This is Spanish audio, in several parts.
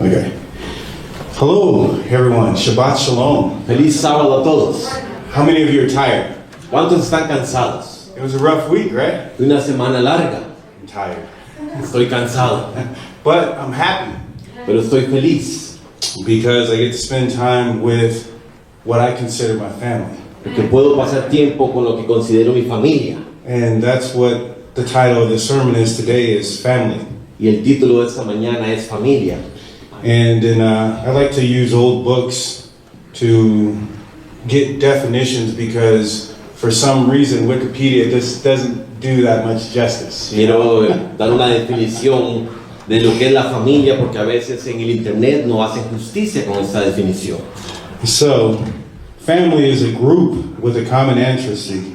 Okay. Hello, everyone. Shabbat Shalom. Feliz sábado a todos. How many of you are tired? ¿Cuántos están cansados? It was a rough week, right? De una semana larga. I'm tired. Estoy cansado, But I'm happy pero estoy feliz because I get to spend time with what I consider my family. porque puedo pasar tiempo con lo que considero mi familia. And that's what the title of this sermon is today, is family. Y el título de esta mañana es familia. And I like to use old books to get definitions because for some reason Wikipedia just doesn't do that much justice. Quiero dar una definición de lo que es la familia porque a veces en el internet no hacen justicia con esta definición. So, family is a group with a common ancestry.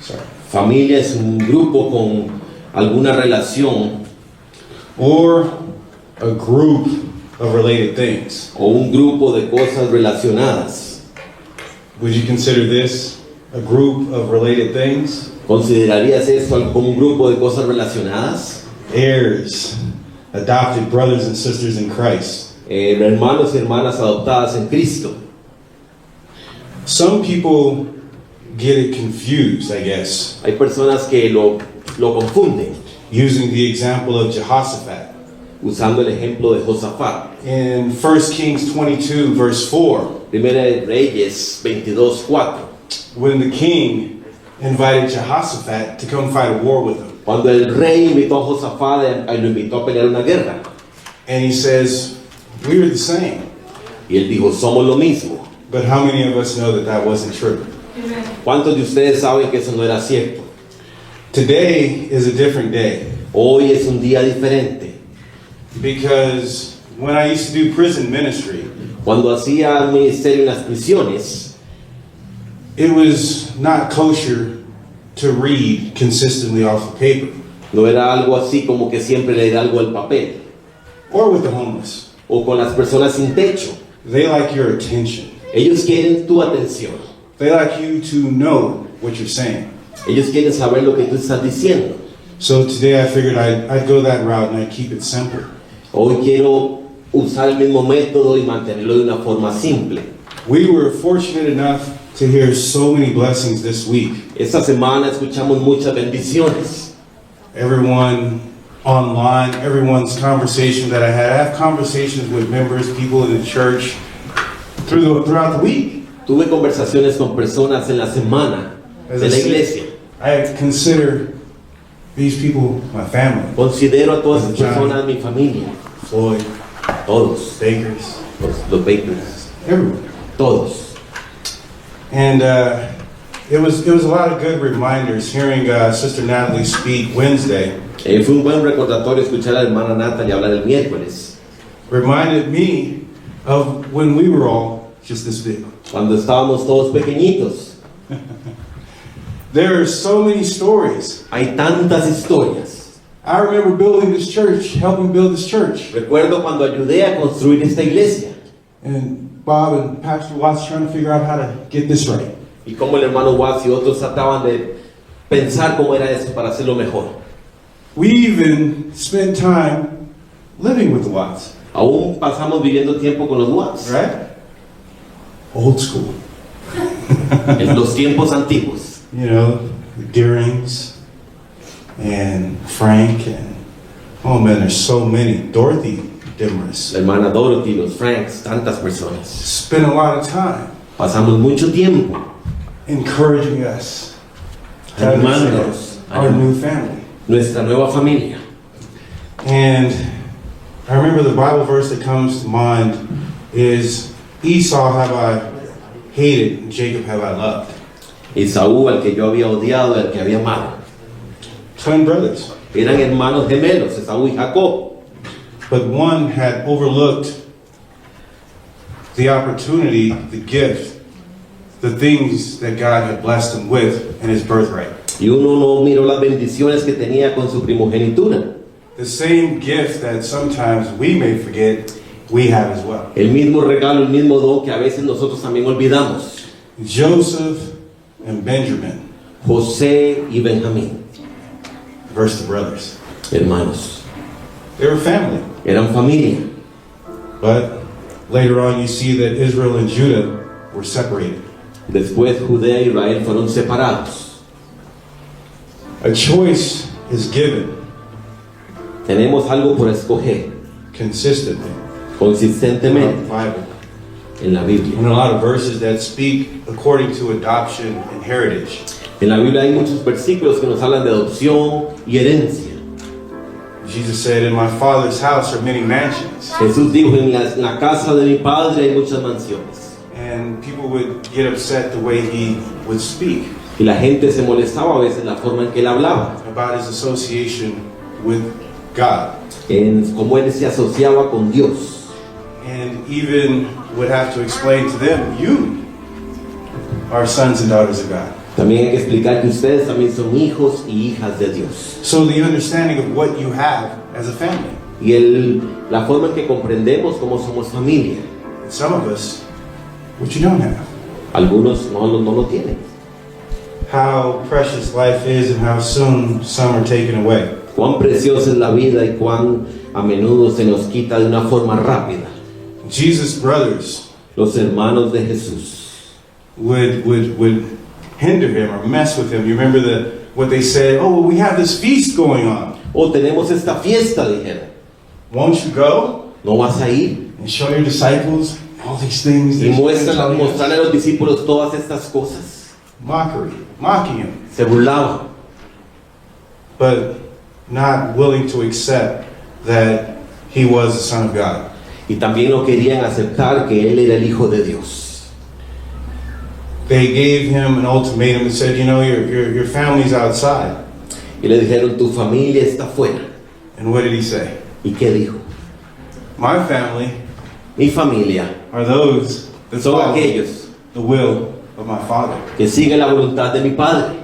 Sorry. Familia es un grupo con alguna relación Or a group of related things. o un grupo de cosas relacionadas. Would you consider this a group of related things? ¿Considerarías esto como un grupo de cosas relacionadas? Heirs, adopted brothers and sisters in Christ. Hermanos y hermanas adoptadas en Cristo. Some people get it confused, I guess, Hay personas que lo confunden using the example of Jehoshaphat. usando el ejemplo de Josafat. In 1 Kings 22, verse 4, Primera de Reyes 22:4. when the king invited Jehoshaphat to come fight a war with him. Cuando el rey invitó a Josafat y lo invitó a pelear una guerra. And he says, we are the same. Y él dijo, somos lo mismo. But how many of us know that that wasn't true? ¿Cuántos de ustedes saben que eso no era cierto? Today is a different day. Hoy es un día diferente. Because when I used to do prison ministry, Cuando hacía un ministerio en las prisiones, it was not kosher to read consistently off the paper no era algo así como que siempre leer algo al papel. or with the homeless. O con las personas sin techo. They like your attention. Ellos quieren tu atención. They like you to know what you're saying. Ellos quieren saber lo que tú estás diciendo. So today I figured I'd go that route and I'd keep it simple. Hoy quiero usar el mismo método y mantenerlo de una forma simple. We were fortunate enough to hear so many blessings this week. Esta semana escuchamos muchas bendiciones. Everyone online, everyone's conversation that I had. I have conversations with members, people in the church throughout the week. Tuve conversaciones con personas en la semana de la iglesia. I consider these people my family. Considero a todas las John, personas mi familia. Floyd, Todos. Bakers, Los Bakers. everyone. Todos. And it was a lot of good reminders hearing Sister Natalie speak Wednesday. Fue un buen recordatorio escuchar a la hermana Natalie hablar el miércoles. Reminded me of when we were all just this big. Cuando estábamos todos pequeñitos. There are so many stories. Hay tantas historias. I remember building this church, helping build this church. Recuerdo cuando ayudé a construir esta iglesia. And Bob and Pastor Watts trying to figure out how to get this right. Y como el hermano Watts y otros trataban de pensar cómo era eso para hacerlo mejor. We even spent time living with the Watts. Aún pasamos viviendo tiempo con los Watts. Right? Old school. En los tiempos antiguos. You know, the Deerings and Frank and, oh man, there's so many. Dorothy Demarest. La hermana Dorothy, los Franks, tantas personas. Spent a lot of time Pasamos mucho tiempo encouraging us to animándonos understand our new family. Nuestra nueva familia. And I remember the Bible verse that comes to mind is, Esau have I hated, and Jacob have I loved. Esaú, al que yo había odiado, al que había amado. Twin brothers. Eran hermanos gemelos, Esaú y Jacob. But one had overlooked the opportunity, the gift, the things that God had blessed him with in his birthright. Y uno no miró las bendiciones que tenía con su primogenitura. The same gift that sometimes we may forget, we have as well. El mismo regalo, el mismo don que a veces nosotros también olvidamos. Joseph and Benjamin. José y Benjamín. Verse the brothers. Hermanos. They were family. Eran familia. But later on you see that Israel and Judah were separated. Después Judea e Israel fueron separados. A choice is given Tenemos algo por escoger consistently in the consistentemente Bible. en la Biblia. And a lot of verses that speak according to adoption and heritage. En la Biblia hay muchos versículos que nos hablan de adopción y herencia. Jesus said, in my Father's house are many mansions. Jesús dijo, en la casa de mi padre hay muchas mansiones. And people would get upset the way he would speak Y la gente se molestaba a veces en la forma en que él hablaba, about his association with God. en cómo él se asociaba con Dios. And even would have to explain to them, you are sons and daughters of God. También hay que explicar que ustedes también son hijos y hijas de Dios. So the understanding of what you have as a family. Y la forma en que comprendemos cómo somos familia. And some of us, what you don't have. Algunos no lo tienen. How precious life is and how soon some are taken away. Cuán preciosa es la vida y cuán a menudo se nos quita de una forma rápida. Jesus' brothers Los hermanos de Jesús would hinder him or mess with him. You remember what they said? Oh, well, we have this feast going on. tenemos esta fiesta, dijeron. Won't you go ¿No vas a ir? and show your disciples all these things? Y that you're mostrarle telling us? a los discípulos todas estas cosas. Mockery, mocking him, Se burlaban, but not willing to accept that he was the Son of God. y también no querían aceptar que él era el Hijo de Dios. They gave him an ultimatum and said, you know, your family's outside. Y le dijeron, tu familia está fuera. And what did he say? ¿Y qué dijo? My family Mi familia are those that son follow aquellos the will of my Father. que siguen la voluntad de mi Padre.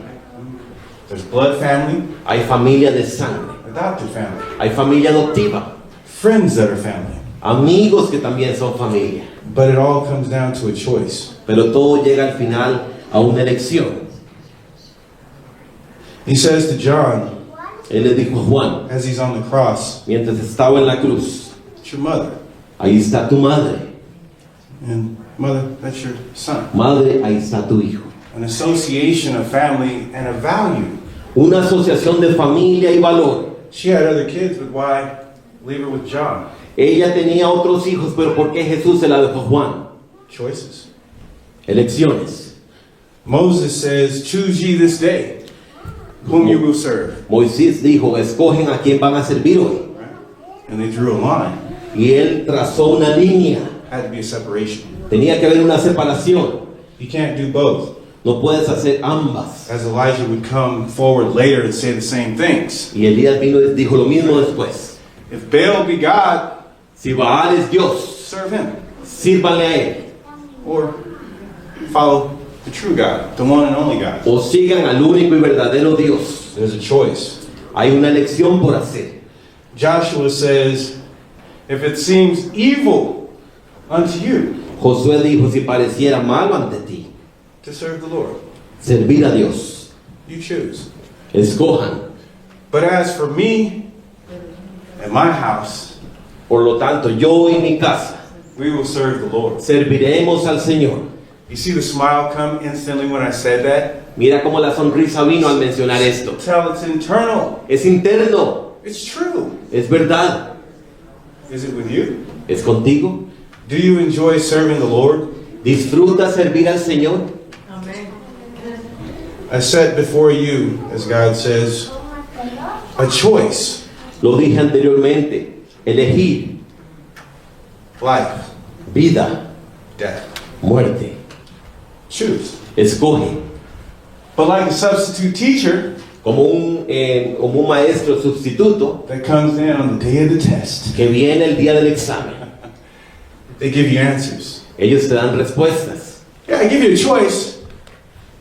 There's blood family, Hay familia de sangre, adopted family, hay familia adoptiva, friends that are family. amigos que también son familia. But it all comes down to a choice. Pero todo llega al final a una elección. He says to John, Él le dijo a Juan, as he's on the cross, mientras estaba en la cruz, it's your mother. ahí está tu madre. And mother, that's your son. Madre, ahí está tu hijo. An association of family and a value. Una asociación de familia y valor. She had other kids, but why leave her with John? Ella tenía otros hijos, pero ¿por qué Jesús se la dejó a Juan? Choices. Elecciones. Moses says, choose ye this day whom you will serve. Moisés dijo, escogen a quién van a servir hoy. Right? And they drew a line. Y él trazó una línea. Had to be a separation. Tenía que haber una separación. You can't do both. No puedes hacer ambas. As Elijah would come forward later and say the same things. Y Elías vino y dijo lo mismo después. If Baal be God, Si Baal es Dios, serve him. sírvanle a él. Or follow the true God, the one and only God. O sigan al único y verdadero Dios. There's a choice. Hay una elección por hacer. Joshua says, if it seems evil unto you Josué dijo, si pareciera malo ante ti, to serve the Lord, servir a Dios, you choose. escojan. But as for me and my house, Por lo tanto, yo y mi casa we will serve the Lord. serviremos al Señor. You see the smile come instantly when I said that? Mira cómo la sonrisa vino al mencionar esto. Tell it's internal. Es interno, It's true. es verdad. Is it with you? ¿Es contigo? Do you enjoy serving the Lord? ¿Disfruta servir al Señor? I set before you, as God says, a choice. Lo dije anteriormente, elegir Life, vida, death. muerte. Choose. Escoge. But like a substitute teacher Como un maestro sustituto that comes in on the day of the test, que viene el día del examen. they give you answers. Ellos te dan respuestas. Yeah, I give you a choice.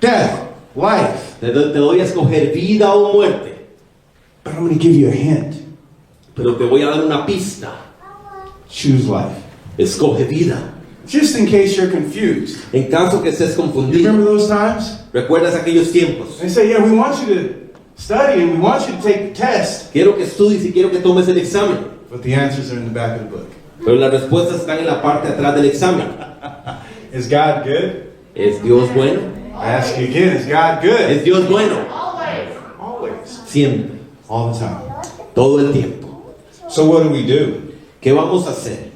Death, life. Te doy a escoger vida o muerte. But I'm going to give you a hint. Pero te voy a dar una pista. Choose life. Escoge vida. Just in case you're confused. En caso que estés You confundido, remember those times? ¿recuerdas aquellos tiempos? They say, yeah, we want you to study and we want you to take the test. Quiero que estudies y quiero que tomes el examen. But the answers are in the back of the book. Pero las respuestas están en la parte de atrás del examen. Is God good? ¿Es Dios bueno? I ask you again, is God good? ¿Es Dios bueno? Always. Siempre, All the time. todo el tiempo. So what do? ¿Qué vamos a hacer?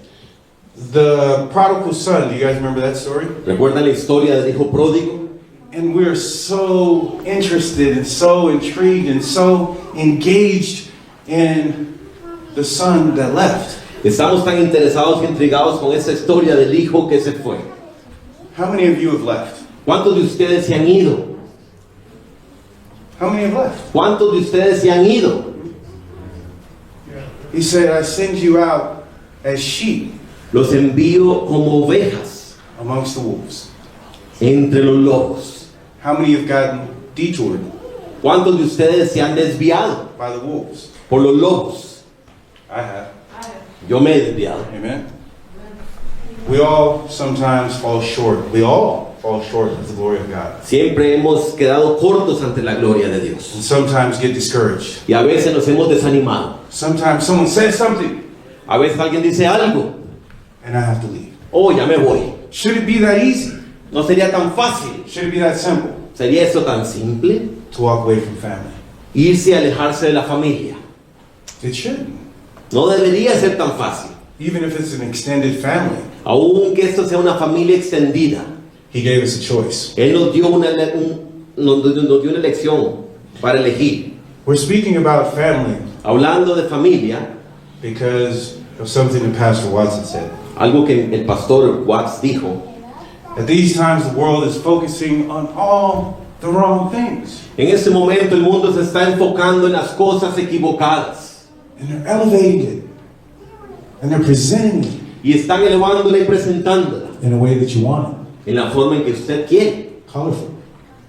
The prodigal son, do you guys remember that story? ¿Recuerdan la historia del hijo pródigo? And we're so interested and so intrigued and so engaged in the son that left. Estamos tan interesados y intrigados con esa historia del hijo que se fue. How many of you have left? ¿Cuántos de ustedes se han ido? How many have left? ¿Cuántos de ustedes se han ido? He said, I send you out as sheep Los envío como ovejas amongst the wolves. entre los lobos. How many have gotten detoured ¿Cuántos de ustedes se han desviado by the wolves? por los lobos? I have. Yo me he desviado. Amen. We all sometimes fall short. We all fall short of the glory of God. Siempre hemos quedado cortos ante la gloria de Dios. And sometimes get discouraged. Y a veces nos hemos desanimado. Sometimes someone says something A veces alguien dice algo. and I have to leave. Oh, ya me voy. Should it be that easy? No sería tan fácil. Should it be that simple ¿Sería eso tan simple? to walk away from family? Irse y alejarse de la familia. It shouldn't. No debería ser tan fácil. Even if it's an extended family. Aunque esto sea una familia extendida. He gave us a choice. Él nos dio una elección para elegir. We're speaking about family Hablando de familia, because of something that Pastor Watson said. algo que el pastor Watts dijo. At these times, the world is focusing on all the wrong things. En este momento el mundo se está enfocando en las cosas equivocadas. And they're elevating it. And they're presenting it Y están elevándola y presentándola in a way that you want en la forma en que usted quiere. it. Colorful.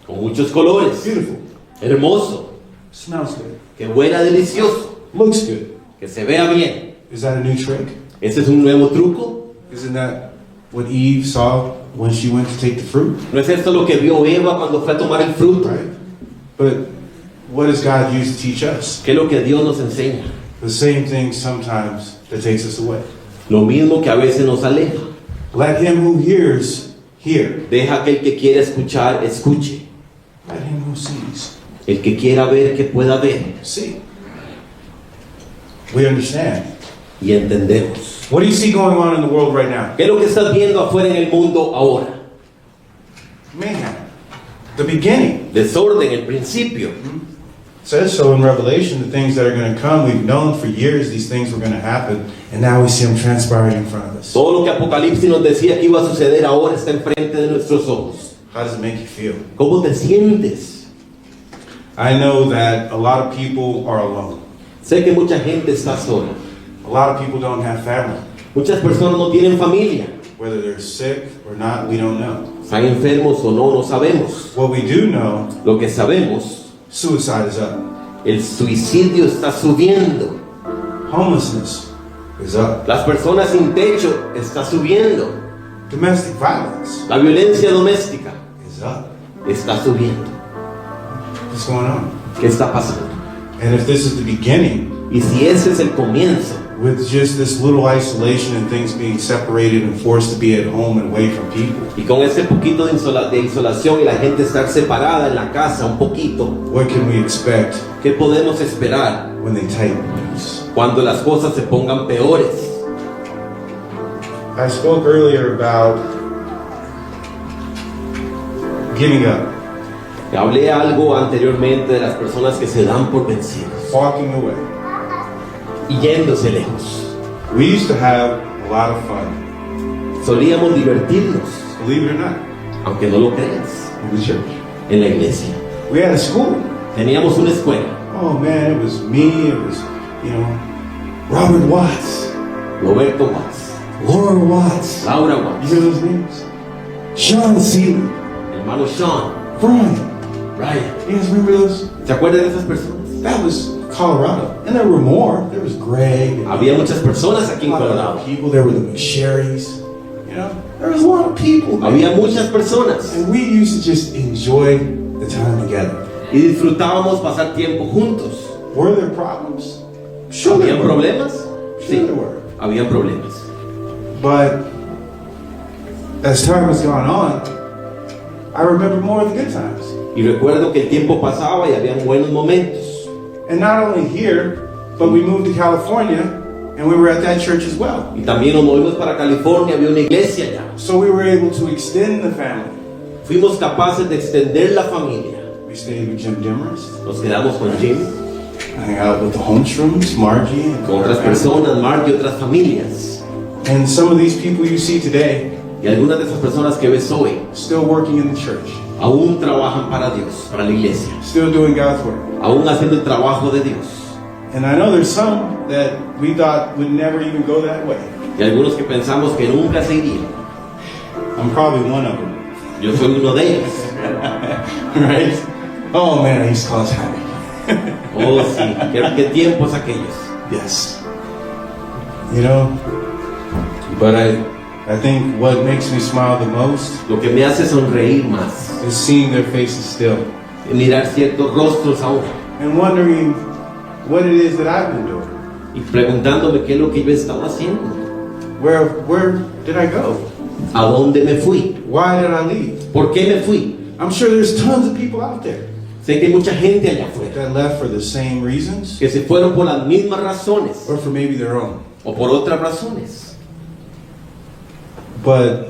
Con muchos colores. Beautiful. Hermoso. Smells good. Que huela delicioso. Looks good. Que se vea bien. Is that a new trick? ¿Ese es un nuevo truco? Isn't that what Eve saw when she went to take the fruit? ¿No es esto lo que vio Eva cuando fue a tomar el fruto? Right? But what does God use to teach us? ¿Qué es lo que Dios nos enseña? The same thing sometimes that takes us away. Lo mismo que a veces nos aleja. Let him who hears, hear. Deja que el que quiera escuchar, escuche. Let him who sees, El que quiera ver, que pueda ver. see. We understand. Y entendemos. What do you see going on in the world right now? ¿Qué es lo que estás viendo afuera en el mundo ahora? Mayhem. The beginning. Desorden, el principio. It says so in Revelation, the things that are going to come. We've known for years these things were going to happen, and now we see them transpiring in front of us. Todo lo que Apocalipsis nos decía que iba a suceder ahora está enfrente de nuestros ojos. How does it make you feel? ¿Cómo te sientes? I know that a lot of people are alone. Sé que mucha gente está sola. A lot of people don't have family. Muchas personas no tienen familia. Whether they're sick or not, we don't know. Están enfermos o no, no sabemos. What we do know, Lo que sabemos, suicide is up. el suicidio está subiendo. Homelessness is up. Las personas sin techo está subiendo. Domestic violence La violencia doméstica is up. está subiendo. What's going on? ¿Qué está pasando? And if this is the beginning, Y si ese es el comienzo, with just this little isolation and things being separated and forced to be at home and away from people, y con ese poquito de insolación y la gente estar separada en la casa un poquito, what can we expect ¿qué podemos esperar when they tighten things? cuando las cosas se pongan peores? I spoke earlier about giving up, Hablé algo anteriormente de las personas que se dan por vencidos walking away. y yéndose lejos. We used to have a lot of fun, Solíamos divertirnos, believe it or not, aunque no lo creas, in the church. en la iglesia. We had a school. Teníamos una escuela. Oh man, it was me, it was, Robert Watts, Roberto Watts, Laura Watts. Laura You Watts, hear those names? Sean Seeley, el hermano Sean, Brian. Brian. You guys remember those? ¿Se acuerdan de esas personas? That was Colorado. And there were more. There was Greg. And Había muchas personas aquí en a lot of Colorado. people. There were the McSherrys. There was a lot of people. man. Había muchas personas And we used to just enjoy the time together. y disfrutábamos pasar tiempo juntos. Were there problems? Sure there ¿Habían were. problemas? Sure Sí, there were. habían problemas. But as time has gone on, I remember more of the good times. Y recuerdo que el tiempo pasaba y habían buenos momentos. And not only here, but we moved to California and we were at that church as well. Y también nos movimos para California, había una iglesia allá. So we were able to extend the family. Fuimos capaces de extender la familia. We stayed with Jim Dimmers. Nos quedamos con Jim, Hang out with the Holmstroms, Margie, and con otras personas, Mark y otras familias. And some of these people you see today Y algunas de esas personas que ves hoy still working in the church, aún trabajan para Dios, para la iglesia, still doing God's work. aún haciendo el trabajo de Dios. And I know there's some that we thought would never even go that way. Y algunos que pensamos que nunca se irían. I'm probably one of them. Yo soy uno de ellos. Right? Oh man, I used to call us happy. Oh sí, qué tiempos aquellos. Yes. You know, but I think what makes me smile the most Lo que me hace sonreír más is seeing their faces still es mirar ciertos rostros aún and wondering what it is that I've been doing. y preguntándome qué es lo que yo estaba haciendo. Where did I go? ¿A dónde me fui? Why did I leave? ¿Por qué me fui? I'm sure there's tons of people out there Sé que hay mucha gente allá afuera that left for the same reasons que se fueron por las mismas razones or for maybe their own. o por otras razones. But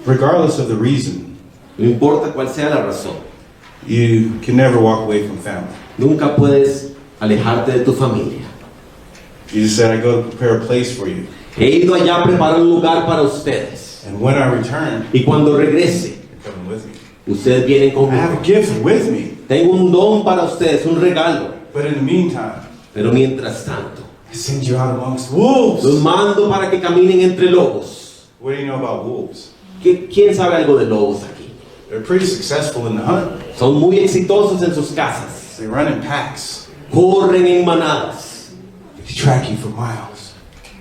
regardless of the reason, No importa cuál sea la razón, you can never walk away from family. nunca puedes alejarte de tu familia. Jesus said, I go to prepare a place for you. He ido allá a preparar un lugar para ustedes. And when I return, Y cuando regrese, you're coming with me. ustedes vienen I have conmigo. a gift with me. Tengo un don para ustedes, un regalo. But in the meantime, Pero mientras tanto, I send you out amongst wolves. los mando para que caminen entre lobos. What do you know about wolves? ¿Quién sabe algo de lobos aquí? They're pretty successful in the hunt. Son muy exitosos en sus casas. They run in packs. Corren en manadas They track you for miles.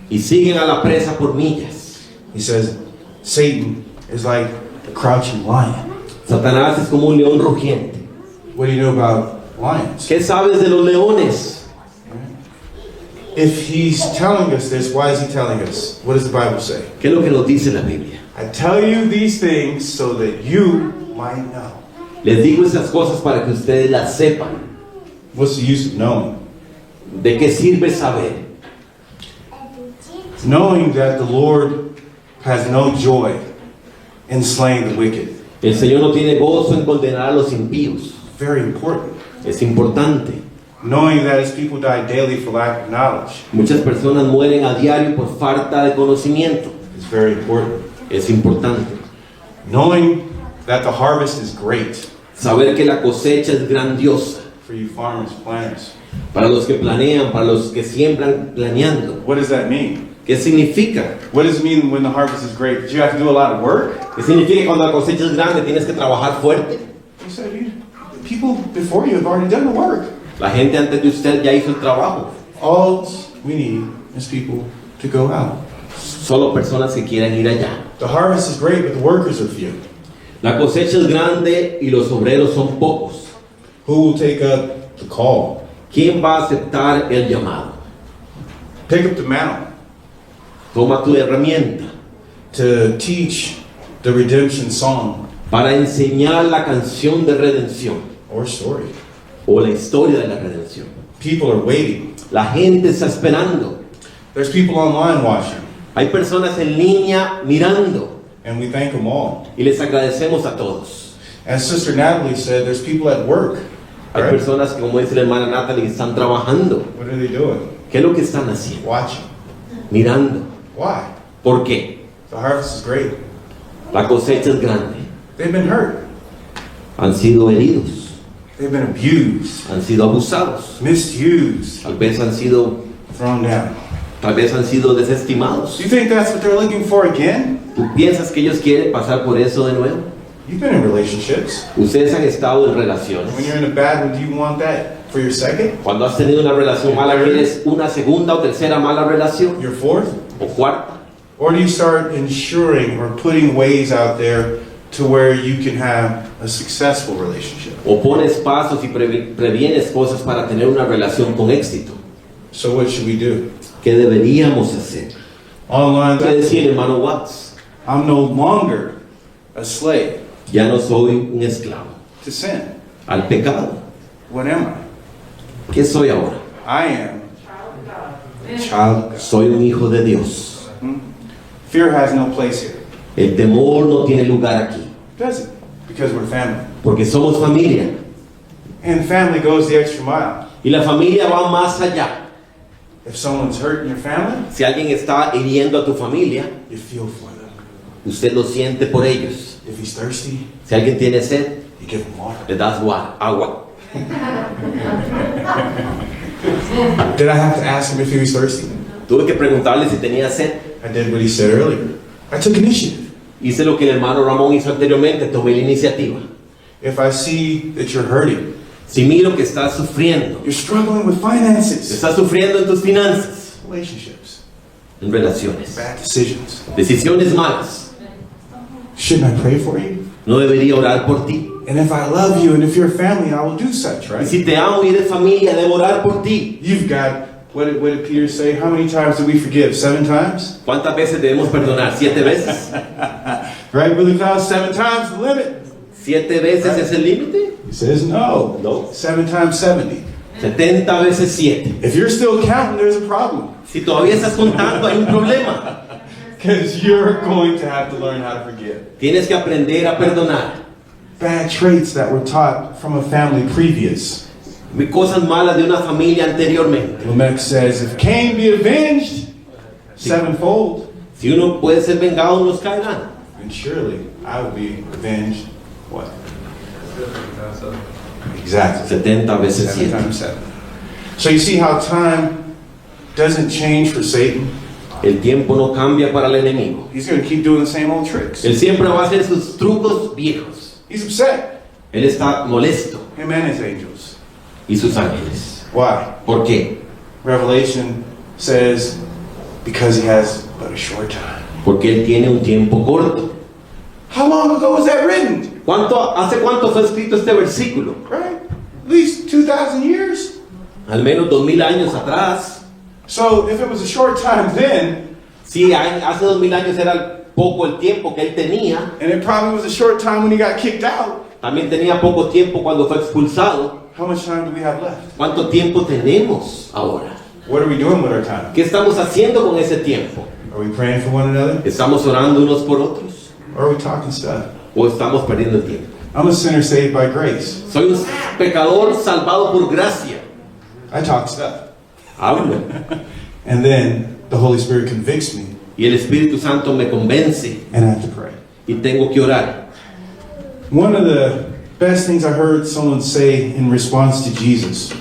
y siguen a la presa por millas. He says, Satan is like a crouching lion. Satanás es como un león rugiente. What do you know about lions? ¿Qué sabes de los leones? If he's telling us this, why is he telling us? What does the Bible say? ¿Qué es lo que nos dice la Biblia? I tell you these things so that you might know. Les digo esas cosas para que ustedes las sepan. What's the use of knowing? ¿De qué sirve saber? Knowing that the Lord has no joy in slaying the wicked. El Señor no tiene gozo en condenar a los impíos. Very important. Es importante. Knowing that his people die daily for lack of knowledge Muchas personas mueren a diario por falta de conocimiento. is very important. Es importante. Knowing that the harvest is great Saber que la cosecha es grandiosa. for you farmers, planners. Para los que planean, para los que siembran planeando. What does that mean? ¿Qué significa? What does it mean when the harvest is great? Did you have to do a lot of work? ¿Qué significa que cuando la cosecha es grande tienes que trabajar fuerte? He said, people before you have already done the work. La gente antes de usted ya hizo el trabajo. All we need is people to go out. Solo personas que quieran ir allá. The harvest is great, but the workers are few. La cosecha es grande y los obreros son pocos. Who will take up the call? ¿Quién va a aceptar el llamado? Pick up the mantle Toma tu herramienta to teach the redemption song para enseñar la canción de redención or story. o la historia de la redención. People are waiting. La gente está esperando. There's people online watching, Hay personas en línea mirando and we thank them all. y les agradecemos a todos. As Sister Natalie said, there's people at work. Hay Right? personas que, como dice la hermana Natalie, están trabajando. What are they doing? ¿Qué es lo que están haciendo? Watching. Mirando. Why? ¿Por qué? The harvest is great. La cosecha es grande. They've been hurt. Han sido heridos. They've been abused, Han sido abusados. misused, Tal vez han sido, thrown down. tal vez han sido desestimados. Do you think that's what they're looking for again? ¿Tú piensas que ellos quieren pasar por eso de nuevo? You've been in relationships. Ustedes han estado en relaciones. When you're in a bad one, do you want that for your second, Cuando has tenido una relación mala, ¿quieres una segunda o tercera mala relación? your fourth? ¿O cuarta? Or do you start ensuring or putting ways out there to where you can have a successful relationship? ¿O pones pasos y previenes cosas para tener una relación con éxito? So what should we do? ¿Qué deberíamos hacer? Online. ¿Qué decía el hermano Watts? I'm no longer a slave Ya no soy un esclavo to sin. al pecado. What am I? ¿Qué soy ahora? I am a child of God. Soy un hijo de Dios. Fear has no place here. El temor no tiene lugar aquí, Does it? Because we're family. porque somos familia. And family goes the extra mile. Y la familia va más allá. If someone's hurt in your family, Si alguien está hiriendo a tu familia, you feel for them. usted lo siente por ellos. If he's thirsty, Si alguien tiene sed, you give him water. le das agua. Did I have to ask him if he was thirsty? Tuve que preguntarle si tenía sed. I did what he said earlier. I took initiative. Hice lo que el hermano Ramón hizo anteriormente, tomé la iniciativa. If I see that you're hurting, Si miro que estás sufriendo, you're struggling with finances, estás sufriendo en tus finanzas, relationships, en relaciones, bad decisions, decisiones malas, shouldn't I pray for you? no debería orar por ti. And if I love you and if you're family, I will do such, Y right? si te amo y eres familia, debo orar por ti. You've got, what did Peter say? How many times do we forgive? 7 times? ¿Cuántas veces debemos perdonar? ¿7 veces? Right, Brother Klaus? 7 times the limit. ¿7 veces es el límite? He says no. No. 7 times 70. 70 veces 7. If you're still counting, there's a problem. Si todavía estás contando, hay un problema. Because you're going to have to learn how to forgive. Tienes que aprender a perdonar. Bad traits that were taught from a family previous. Cosas malas de una familia anteriormente. Lamech says, if Cain be avenged sevenfold, Si uno puede ser vengado, nos caerán. then surely I will be avenged. What? Exactly. 70 veces 7 7. times 7. So you see how time doesn't change for Satan? El tiempo no cambia para el enemigo. He's going to keep doing the same old tricks. Él siempre va a hacer sus trucos viejos. He's upset. Él está molesto. Him and his angels. Y sus ángeles. Why? ¿Por qué? Revelation says, because he has but a short time. Porque él tiene un tiempo corto. How long ago was that written? ¿Hace cuánto fue escrito este versículo? Right? At least 2,000 years. Al menos 2000 años atrás. So if it was a short time then, Sí, hace 2000 años era poco el tiempo que él tenía. and it probably was a short time when he got kicked out, También tenía poco tiempo cuando fue expulsado. how much time do we have left? ¿Cuánto tiempo tenemos ahora? What are we doing with our time? ¿Qué estamos haciendo con ese tiempo? Are we praying for one another? ¿Estamos orando unos por otros? Or are we talking stuff? ¿O estamos perdiendo el tiempo? I'm a sinner saved by grace. Soy un pecador salvado por gracia. I talk stuff. Hablo. And then the Holy Spirit convicts me, Y el Espíritu Santo me convence. and I have to pray. Y tengo que orar. One of the best things I heard someone say in response to Jesus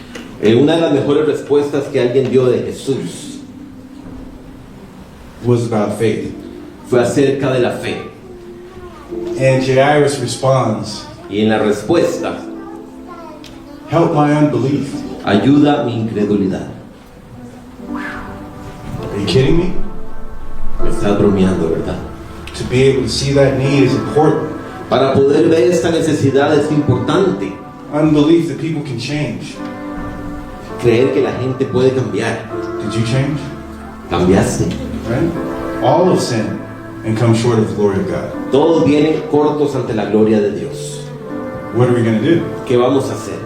Una de las mejores respuestas que alguien dio de Jesús was about faith. fue acerca de la fe. And Jairus responds, Y en la respuesta, help my unbelief. ayuda mi incredulidad. Are you kidding me? Me estás bromeando, ¿verdad? To be able to see that need is important. Para poder ver esta necesidad es importante. Unbelief that people can change. Creer que la gente puede cambiar. Did you change? Cambiaste. Right? All have sinned and come short of the glory of God. Todos vienen cortos ante la gloria de Dios. What are we going to do? ¿Qué vamos a hacer?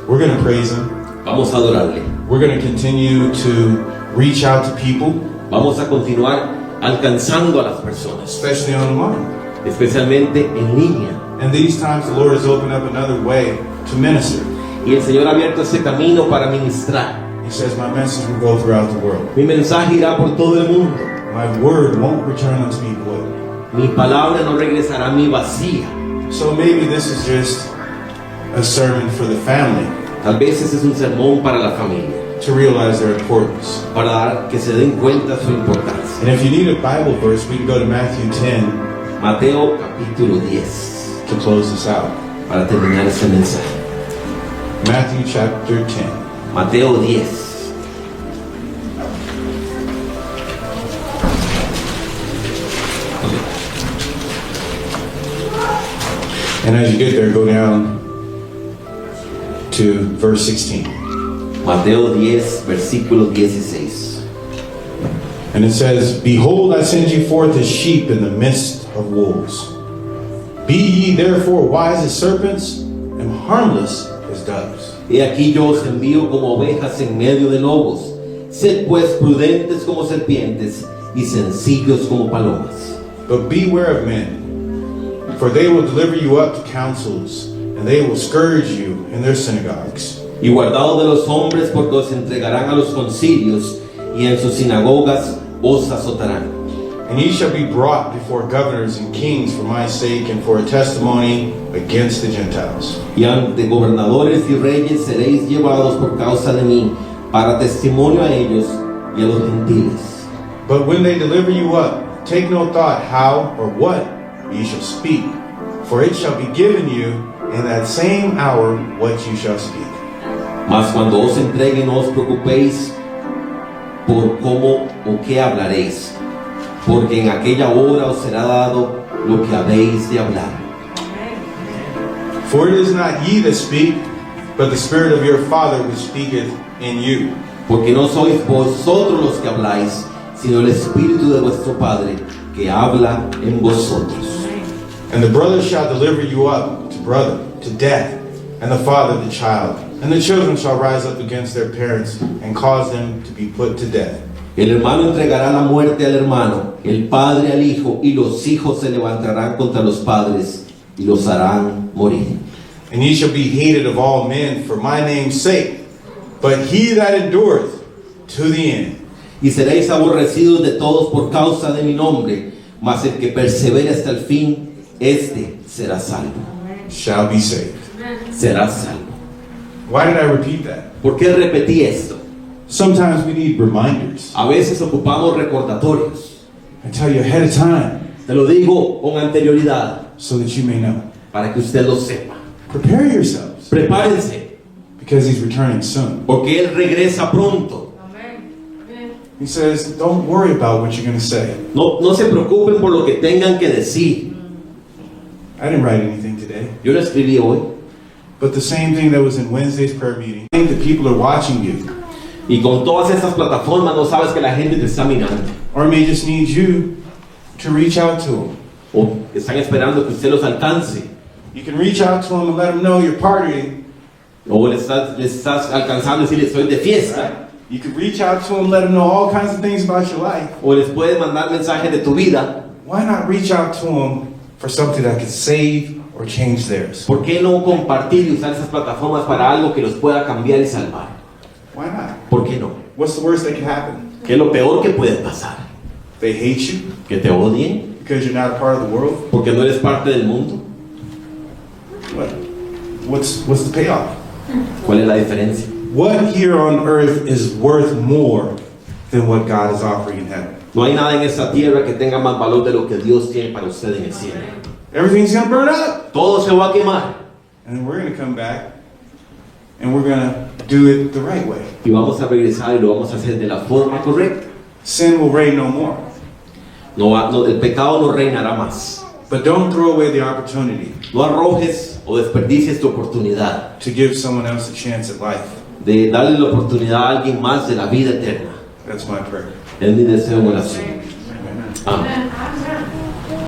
We're going to praise Him. Vamos a adorarle. We're going to continue to reach out to people, Vamos a continuar alcanzando a las personas, especially online. especialmente en línea. And these times the Lord has opened up another way to minister. Y el Señor ha abierto ese camino para ministrar. He says, my message will go throughout the world. Mi mensaje irá por todo el mundo. My word won't return unto me void. Mi palabra no regresará a mí vacía. So maybe this is just a sermon for the family Tal vez ese es un sermón para la familia, to realize their importance. para dar que se den cuenta su importancia. And if you need a Bible verse, we can go to Matthew 10 Mateo capítulo 10, to close this out. para terminar este mensaje. Matthew chapter 10. Mateo 10. And as you get there, go down to verse 16. Mateo 10, versículo 16. And it says, Behold, I send you forth as sheep in the midst of wolves. Be ye therefore wise as serpents and harmless as doves. He aquí yo os envío como ovejas en medio de lobos. Sed pues prudentes como serpientes y sencillos como palomas. But beware of men, for they will deliver you up to councils, and they will scourge you in their synagogues. Y guardaos de los hombres, porque os entregarán a los concilios, y en sus sinagogas os azotarán. And ye shall be brought before governors and kings for my sake, and for a testimony against the Gentiles. Y ante gobernadores y reyes seréis llevados por causa de mí, para testimonio a ellos y a los gentiles. But when they deliver you up, take no thought how or what ye shall speak, for it shall be given you in that same hour what you shall speak. Mas cuando os entreguen, no os preocupéis por cómo o qué hablaréis, porque en aquella hora os será dado lo que habéis de hablar. For it is not ye that speak, but the Spirit of your Father who speaketh in you. Porque no sois vosotros los que habláis, sino el Espíritu de vuestro Padre que habla en vosotros. And the brother shall deliver you up to brother, to death, and the father the child. And the children shall rise up against their parents and cause them to be put to death. El hermano entregará la muerte al hermano, el padre al hijo, y los hijos se levantarán contra los padres y los harán morir. And ye shall be hated of all men for my name's sake, but he that endureth to the end. Y seréis aborrecidos de todos por causa de mi nombre, mas el que persevere hasta el fin, este será salvo. Shall be saved. Será salvo. Why did I repeat that? ¿Por qué repetí esto? Sometimes we need reminders. A veces ocupamos recordatorios. I tell you ahead of time Te lo digo con anterioridad so that you may know. para que usted lo sepa. Prepare yourselves Prepárense, because he's returning soon. porque Él regresa pronto. He says, don't worry about what you're going to say. No se preocupen por lo que tengan que decir. I didn't write anything today. Yo lo escribí hoy. But the same thing that was in Wednesday's prayer meeting. I think that people are watching you. Y con todas estas plataformas no sabes que la gente te está mirando. Or may just need you to reach out to them. O están esperando que usted los alcance. You can reach out to them and let them know you're partying. O les estás alcanzando y decirles estoy de fiesta. Right? You can reach out to them, let them know all kinds of things about your life. O les puedes mandar mensajes de tu vida. Why not reach out to them for something that can save or change theirs? ¿Por qué no compartir y usar esas plataformas para algo que los pueda cambiar y salvar? Why not? ¿Por qué no? What's the worst that can happen? ¿Qué es lo peor que puede pasar? They hate you ¿Que te odien? because you're not a part of the world? ¿Porque no eres parte del mundo? What's the payoff? ¿Cuál es la diferencia? What here on earth is worth more than what God is offering in heaven? No hay nada en esta tierra que tenga más valor de lo que Dios tiene para usted en el cielo. Everything's going to burn up. Todo se va a quemar. And then we're going to come back and we're going to do it the right way. Y vamos a regresar y lo vamos a hacer de la forma correcta. Sin will reign no more. El pecado no reinará más. But don't throw away the opportunity No arrojes o desperdicies tu oportunidad to give someone else a chance at life. de darle la oportunidad a alguien más de la vida eterna. That's my prayer. Es mi deseo en oración. Amén.